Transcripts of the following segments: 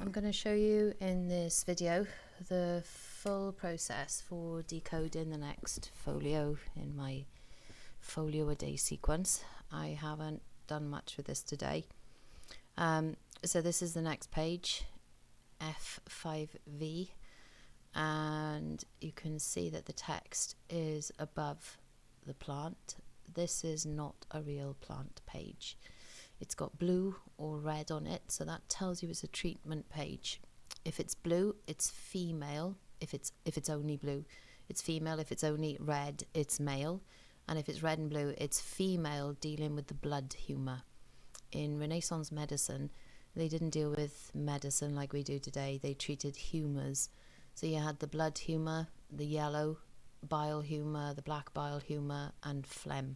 I'm going to show you in this video the full process for decoding the next folio in my folio a day sequence. I haven't done much with this today. So this is the next page, F5V, and you can see that the text is above the plant. This is not a real plant page. It's got blue or red on it, so that tells you it's a treatment page. If it's blue, it's female. If it's only blue, it's female. If it's only red, it's male. And if it's red and blue, it's female dealing with the blood humour. In Renaissance medicine, they didn't deal with medicine like we do today. They treated humours. So you had the blood humour, the yellow bile humour, the black bile humour, and phlegm.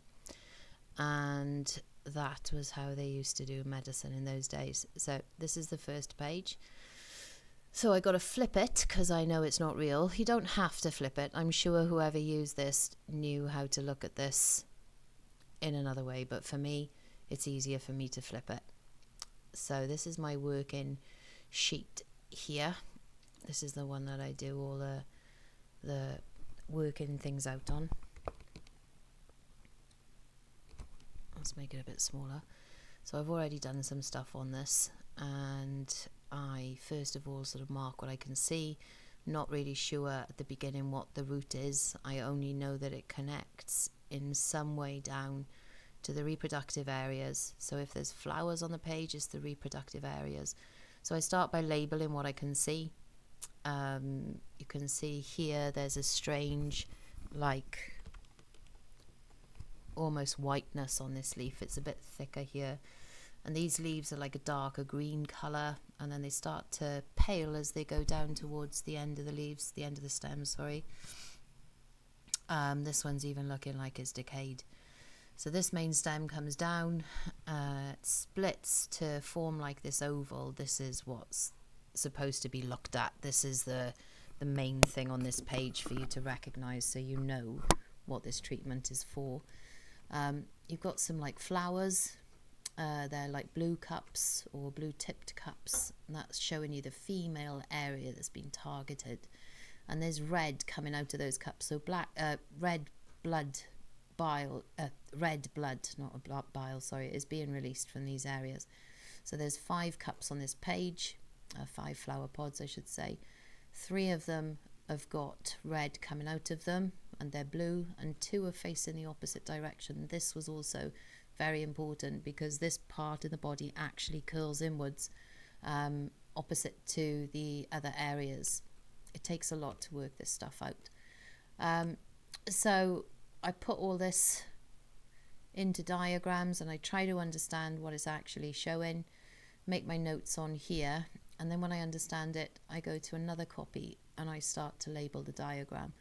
And that was how they used to do medicine in those days. So this is the first page. So I got to flip it because I know it's not real. You don't have to flip it. I'm sure whoever used this knew how to look at this in another way, but for me, it's easier for me to flip it. So this is my working sheet here. This is the one that I do all the working things out on. Let's make it a bit smaller. So I've already done some stuff on this, and I first of all sort of mark what I can see. Not really sure at the beginning what the root is. I only know that it connects in some way down to the reproductive areas. So if there's flowers on the page, it's the reproductive areas. So I start by labeling what I can see. You can see here there's a strange, like, almost whiteness on this leaf. It's a bit thicker here, and these leaves are like a darker green color, and then they start to pale as they go down towards the end of the leaves, the end of the stem, sorry. This one's even looking like it's decayed. So this main stem comes down, it splits to form like this oval. This is what's supposed to be looked at. This is the main thing on this page for you to recognize, so you know what this treatment is for. You've got some like flowers, they're like blue cups or blue tipped cups, and that's showing you the female area that's been targeted. And there's red coming out of those cups, so red blood, not bile, sorry, is being released from these areas. So there's 5 cups on this page, 5 flower pods I should say. 3 of them have got red coming out of them, and they're blue, and 2 are facing the opposite direction. This was also very important because this part of the body actually curls inwards, opposite to the other areas. It takes a lot to work this stuff out. So I put all this into diagrams, and I try to understand what it's actually showing, make my notes on here, and then when I understand it, I go to another copy and I start to label the diagram.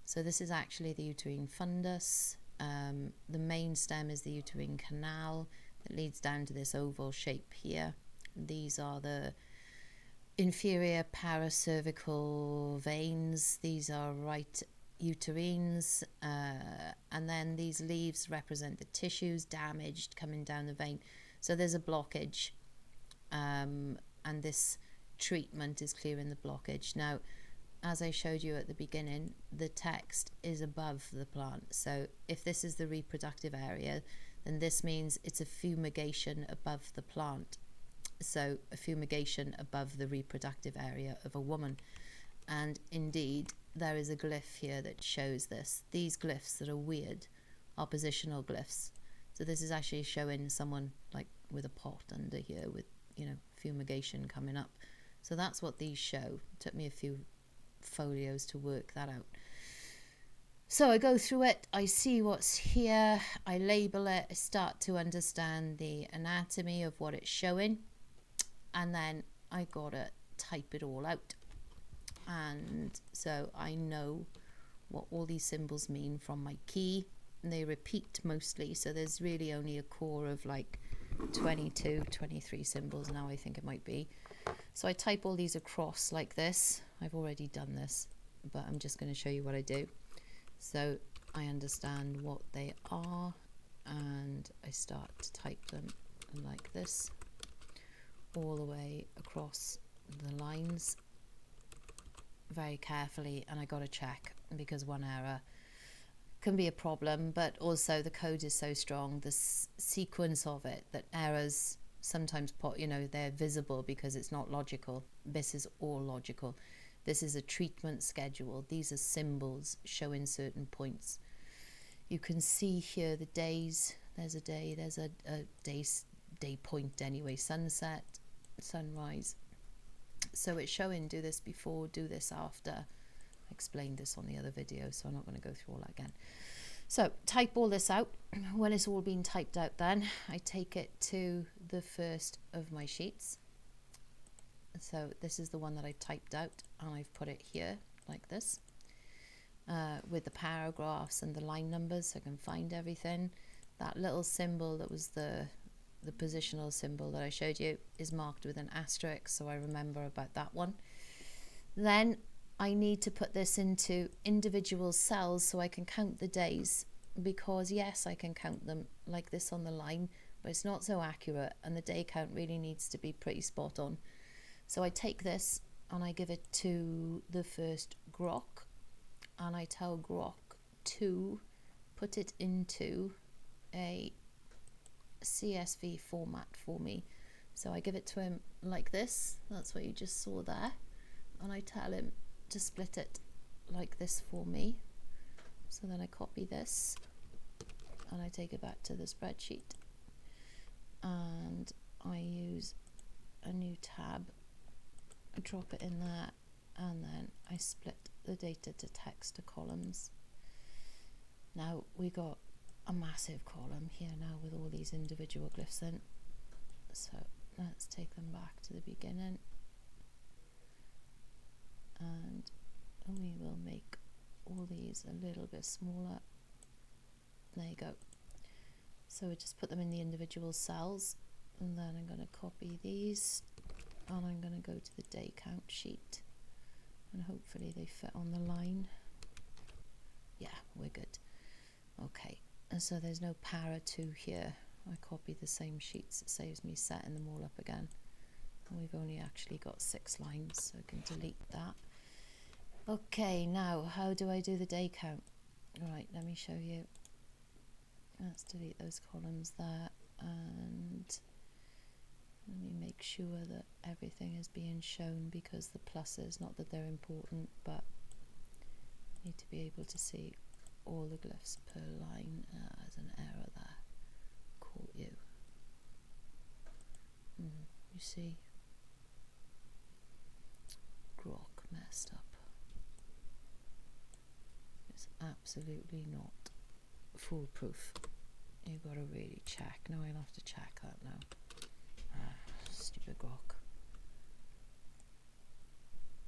So this is actually the uterine fundus. The main stem is the uterine canal that leads down to this oval shape here. These are the inferior paracervical veins. These are right uterines, and then these leaves represent the tissues damaged coming down the vein. So there's a blockage, and this treatment is clearing the blockage. Now, as I showed you at the beginning, the text is above the plant. So if this is the reproductive area, then this means it's a fumigation above the plant. So a fumigation above the reproductive area of a woman. And indeed, there is a glyph here that shows this. These glyphs that are weird are positional glyphs. So this is actually showing someone like with a pot under here with, you know, fumigation coming up. So that's what these show. It took me a few folios to work that out. So I go through it, I see what's here, I label it, I start to understand the anatomy of what it's showing, and then I gotta type it all out. And so I know what all these symbols mean from my key, and they repeat mostly, so there's really only a core of like 22, 23 symbols now, I think it might be. So I type all these across like this. I've already done this, but I'm just going to show you what I do. So I understand what they are, and I start to type them like this all the way across the lines very carefully, and I got to check, because one error can be a problem, but also the code is so strong, the sequence of it, that errors sometimes they're visible because it's not logical. This is all logical. This is a treatment schedule. These are symbols showing certain points. You can see here the days. There's a day, there's a day point anyway, sunset, sunrise. So it's showing do this before, do this after. I explained this on the other video, so I'm not going to go through all that again. So type all this out. When it's all been typed out, then I take it to the first of my sheets. So this is the one that I typed out, and I've put it here like this, with the paragraphs and the line numbers so I can find everything. That little symbol that was the positional symbol that I showed you is marked with an asterisk, so I remember about that one. Then I need to put this into individual cells so I can count the days, because yes, I can count them like this on the line, but it's not so accurate, and the day count really needs to be pretty spot on. So I take this and I give it to the first grok, and I tell grok to put it into a CSV format for me. So I give it to him like this, that's what you just saw there, and I tell him to split it like this for me. So then I copy this and I take it back to the spreadsheet, and I use a new tab, I drop it in there, and then I split the data to text to columns. Now we got a massive column here now with all these individual glyphs in. So let's take them back to the beginning, and we will make all these a little bit smaller. There you go. So we just put them in the individual cells, and then I'm going to copy these, and I'm going to go to the day count sheet, and hopefully they fit on the line. Yeah, we're good. Okay, and so there's no para 2 here. I copied the same sheets, it saves me setting them all up again. And we've only actually got 6 lines, so I can delete that. Okay, now how do I do the day count? Right, let me show you. Let's delete those columns there, and let me make sure that everything is being shown, because the pluses, not that they're important, but I need to be able to see all the glyphs per line. There's an error there. Caught you. You see? Grok messed up. It's absolutely not foolproof. You've got to really check. No, I'll have to check that now. Stupid grok.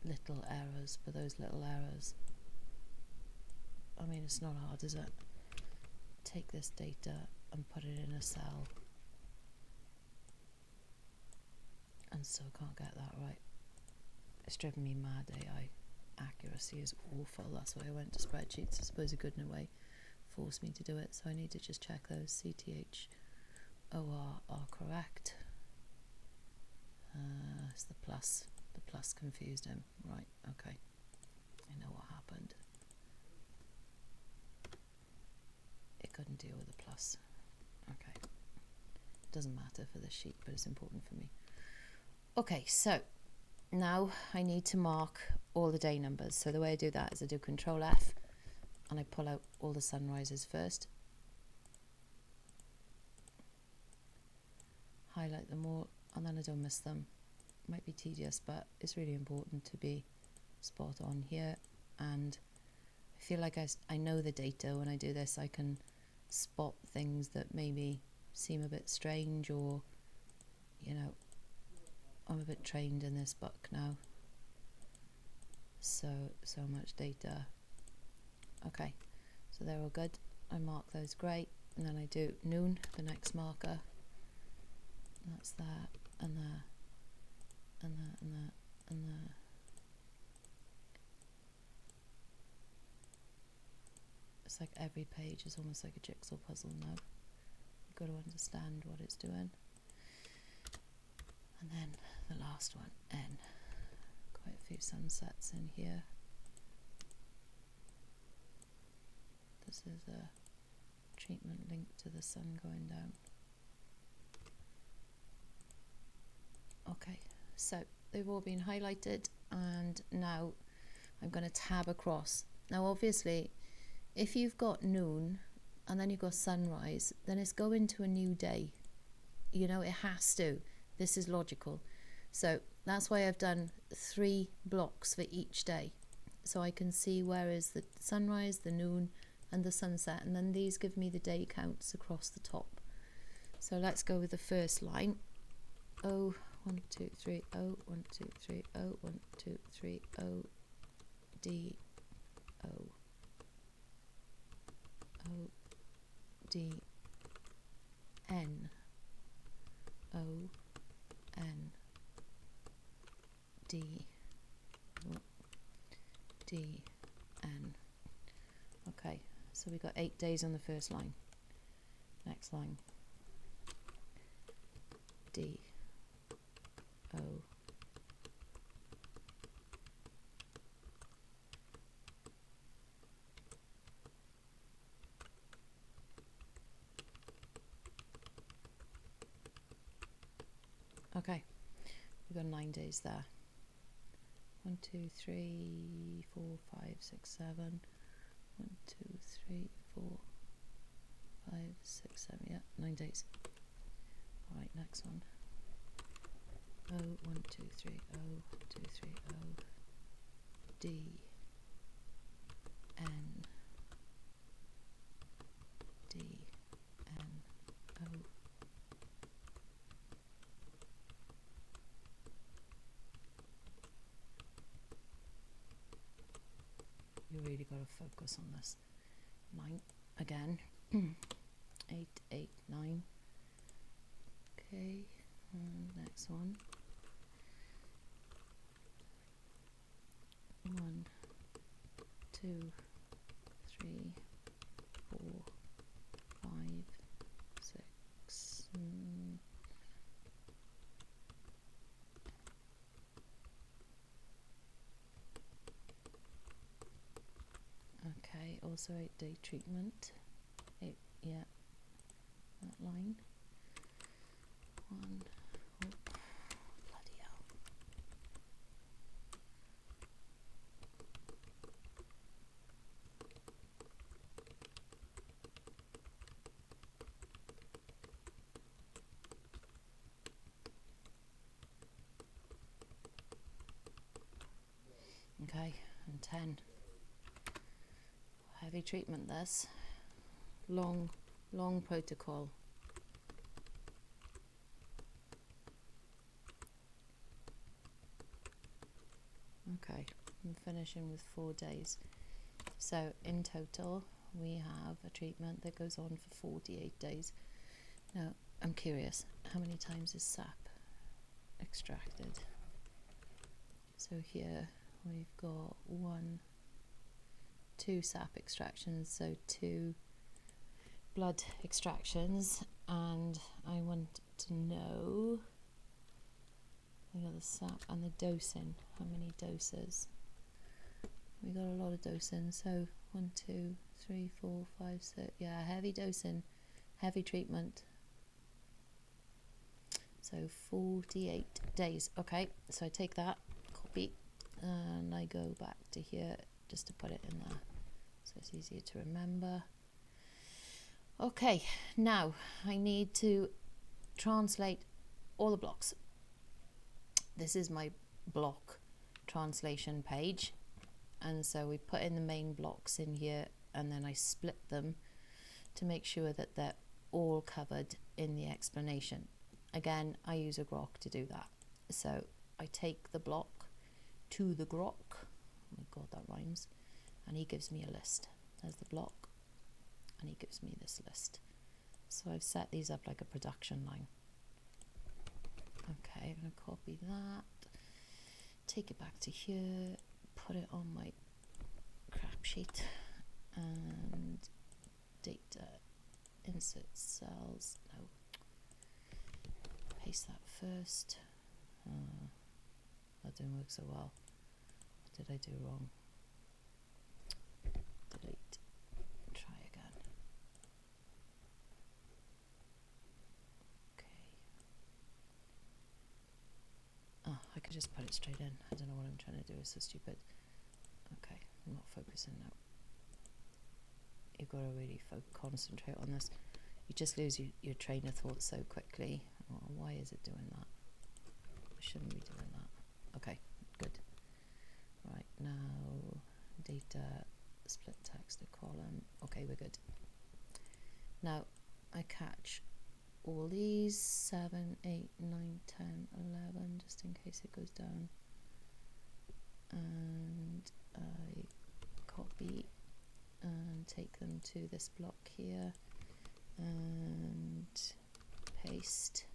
Little errors, but those little errors, I mean, it's not hard, is it? Take this data and put it in a cell, and still can't get that right. It's driven me mad. AI accuracy is awful. That's why I went to spreadsheets. I suppose a good in a way forced me to do it, so I need to just check those CTHOR are correct. It's the plus. The plus confused him. Right, okay. I know what happened. It couldn't deal with the plus. Okay. Doesn't matter for this sheet, but it's important for me. Okay, so now I need to mark all the day numbers. So the way I do that is I do Control F, and I pull out all the sunrises first. Highlight them all, and then I don't miss them. Might be tedious, but it's really important to be spot on here. And I feel like I know the data. When I do this, I can spot things that maybe seem a bit strange, or, you know, I'm a bit trained in this book now. So much data. Okay, so they're all good. I mark those grey, and then I do noon, the next marker. That's there, and there, and there, and there, and there. It's like every page is almost like a jigsaw puzzle now. You've got to understand what it's doing. And then the last one, N. few sunsets in here. This is a treatment linked to the sun going down. Okay, so they've all been highlighted, and now I'm going to tab across. Now obviously if you've got noon and then you've got sunrise, then it's going to a new day. You know, it has to. This is logical. So that's why I've done 3 blocks for each day. So I can see where is the sunrise, the noon and the sunset, and then these give me the day counts across the top. So let's go with the first line. O, 1, 2, 3, O, 1, 2, 3, O, 1, 2, 3, O, D, O, O, D, N, O, N, D, O, D, N. Okay, so we got 8 days on the first line. Next line. D, O, okay, we've got 9 days there. 1, 2, 3, 4, 5, 6, 7. 1, 2, 3, 4, 5, 6, 7. Yeah, 9 days. All right, next one. O, 1, 2, 3, O, 2, 3, O, D, N, D, N, O. You really got to focus on this. 9 again. 8, 8, 9. Okay, and next one. 1, 2, 3, 4, 5, 6. Okay, also 8-day treatment. 8, yeah, that line. 1, oh, bloody hell. Okay, and 10. Heavy treatment this. Long protocol. Okay, I'm finishing with 4 days. So in total we have a treatment that goes on for 48 days. Now I'm curious, how many times is sap extracted? So here we've got 2 sap extractions, so 2 blood extractions, and I want to know, I got the sap and the dosing, how many doses. We got a lot of dosing, so 1, 2, 3, 4, 5, 6, yeah, heavy dosing, heavy treatment. So 48 days. Okay, so I take that, copy, and I go back to here just to put it in there so it's easier to remember. Okay, now I need to translate all the blocks. This is my block translation page, and so we put in the main blocks in here, and then I split them to make sure that they're all covered in the explanation. Again, I use a grok to do that. So I take the block to the grok, oh my god, that rhymes, and he gives me a list. There's the block, and he gives me this list. So I've set these up like a production line. Okay, I'm going to copy that, take it back to here, put it on my crap sheet, and data, insert cells, no, paste that first. That didn't work so well. did I do wrong? Delete. Try again. Okay. Oh, I could just put it straight in. I don't know what I'm trying to do. It's so stupid. Okay, I'm not focusing now. You've got to really concentrate on this. You just lose your train of thought so quickly. Oh, why is it doing that? I shouldn't be doing that. Okay, good. Right, now data, split text to column. Okay, we're good. Now I catch all these 7, 8, 9, 10, 11, just in case it goes down. And I copy and take them to this block here and paste,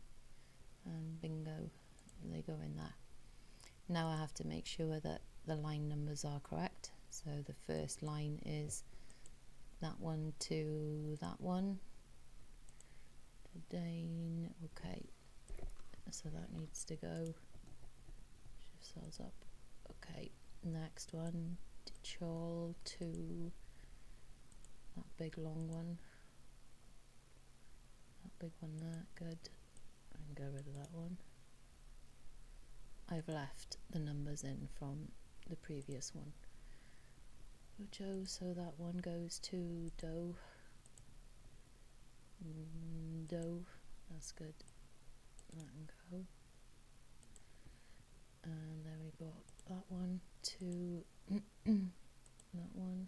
and bingo, they go in there. Now I have to make sure that the line numbers are correct. So the first line is that one to that one. Dane, okay, so that needs to go. Shift cells up. Okay, next one, Dichol to that big long one. That big one there, good. And get rid of that one. I've left the numbers in from the previous one. Joe, so that one goes to Doe. Doe, that's good. That can go. And then we got that one to that one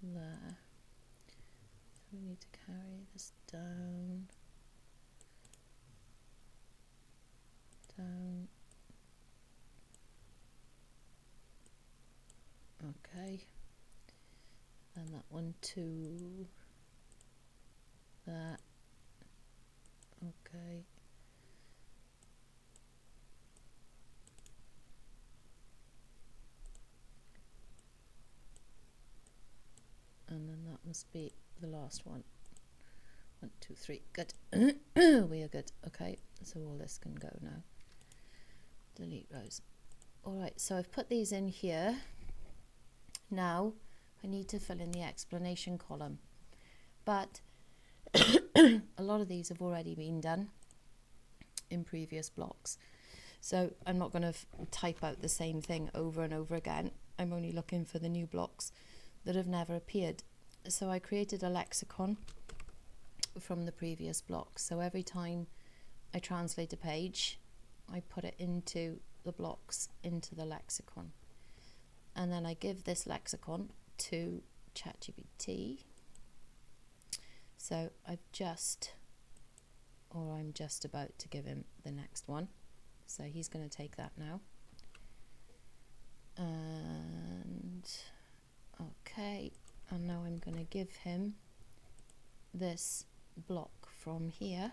there. So we need to carry this down, down. Okay. And that one to that. Okay. And then that must be the last one. 1, 2, 3. Good. We are good. Okay, so all this can go now. Delete rows. Alright, so I've put these in here. Now I need to fill in the explanation column. But a lot of these have already been done in previous blocks. So I'm not going to type out the same thing over and over again. I'm only looking for the new blocks that have never appeared. So I created a lexicon from the previous block. So every time I translate a page, I put it into the blocks, into the lexicon. And then I give this lexicon to ChatGPT. So I'm just about to give him the next one. So he's going to take that now. And okay, and now I'm going to give him this block from here,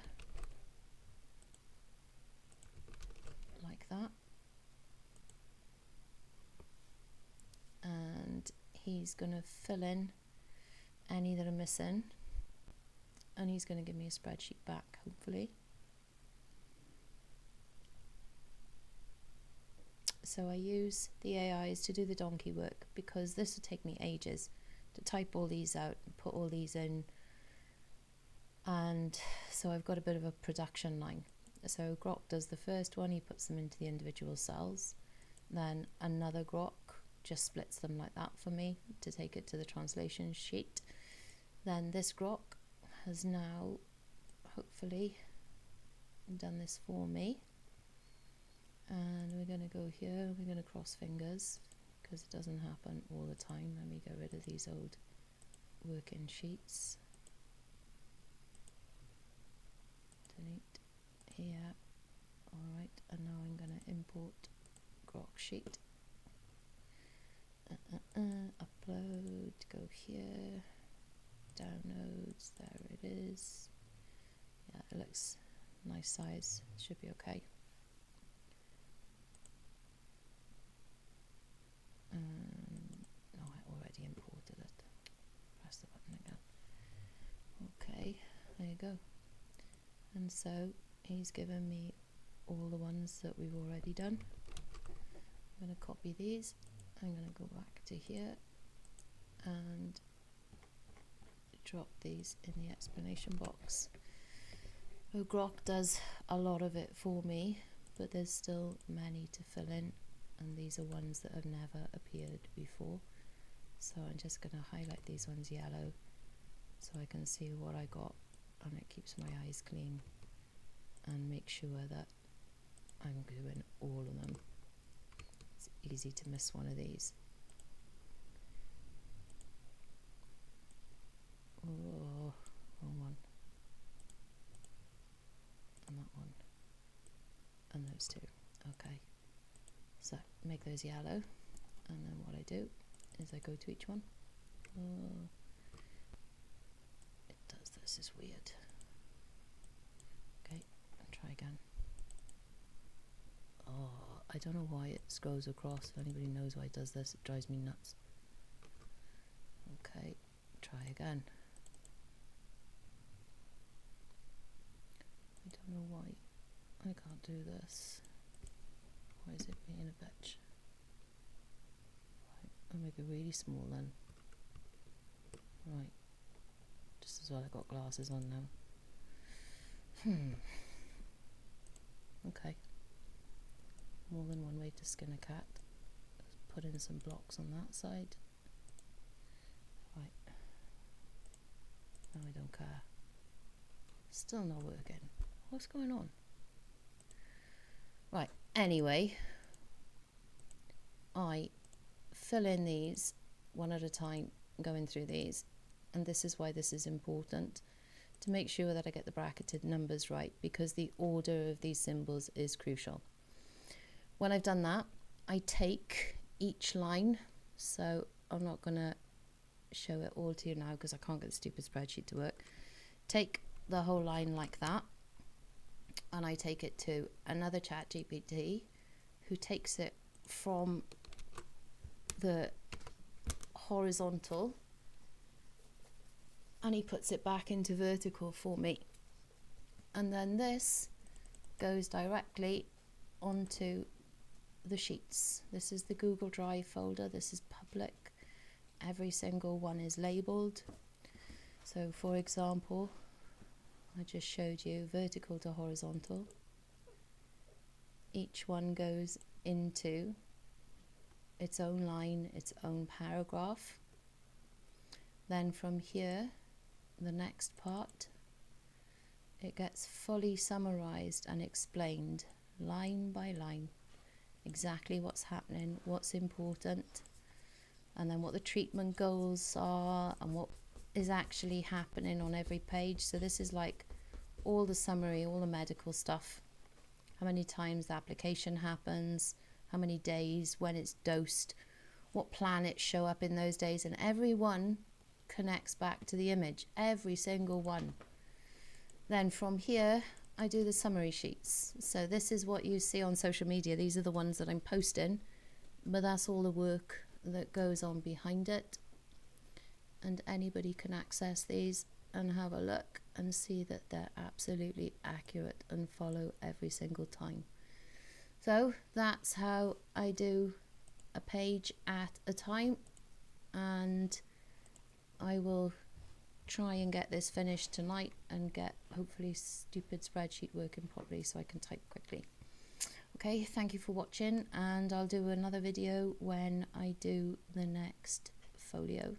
like that. And he's going to fill in any that are missing. And he's going to give me a spreadsheet back, hopefully. So I use the AIs to do the donkey work, because this would take me ages to type all these out and put all these in. And so I've got a bit of a production line. So Grok does the first one, he puts them into the individual cells. Then another Grok just splits them like that for me to take it to the translation sheet. Then this Grok has now hopefully done this for me. And we're going to go here, we're going to cross fingers, because it doesn't happen all the time. Let me get rid of these old working sheets. Delete here. Alright, and now I'm going to import Grok sheet. Upload, go here. Downloads, there it is. Yeah, it looks nice size, should be okay. No, I already imported it. Press the button again. Okay, there you go. And so he's given me all the ones that we've already done. I'm going to copy these. I'm going to go back to here and drop these in the explanation box. So Grok does a lot of it for me, but there's still many to fill in, and these are ones that have never appeared before. So I'm just going to highlight these ones yellow so I can see what I got, and it keeps my eyes clean and make sure that I'm doing all of them. It's easy to miss one of these. Oh, wrong one. And that one. And those two. Okay. So make those yellow, and then what I do is I go to each one. Oh, it does this, is weird. Okay, and try again. Oh, I don't know why it scrolls across. If anybody knows why it does this, it drives me nuts. Okay, try again. I don't know why I can't do this. Why is it being a bitch? Right, I'll make it really small then. Right, just as well I got glasses on now. Okay. More than one way to skin a cat. Let's put in some blocks on that side. Right. Now I don't care. Still not working. What's going on? Right, anyway, I fill in these one at a time, going through these, and this is why this is important, to make sure that I get the bracketed numbers right, because the order of these symbols is crucial. When I've done that, I take each line, so I'm not going to show it all to you now because I can't get the stupid spreadsheet to work. Take the whole line like that, and I take it to another chat GPT who takes it from the horizontal and he puts it back into vertical for me, and then this goes directly onto the sheets. This is the Google Drive folder. This is public. Every single one is labeled. So for example, I just showed you vertical to horizontal. Each one goes into its own line, its own paragraph. Then from here, the next part, it gets fully summarized and explained line by line, exactly what's happening, what's important, and then what the treatment goals are and what is actually happening on every page. So this is like all the summary, all the medical stuff, how many times the application happens, how many days, when it's dosed, what planets show up in those days, and every one connects back to the image, every single one. Then from here I do the summary sheets. So this is what you see on social media. These are the ones that I'm posting, but that's all the work that goes on behind it, and anybody can access these and have a look and see that they're absolutely accurate and follow every single time. So that's how I do a page at a time, and I will try and get this finished tonight and get hopefully stupid spreadsheet working properly so I can type quickly. Okay, thank you for watching, and I'll do another video when I do the next folio.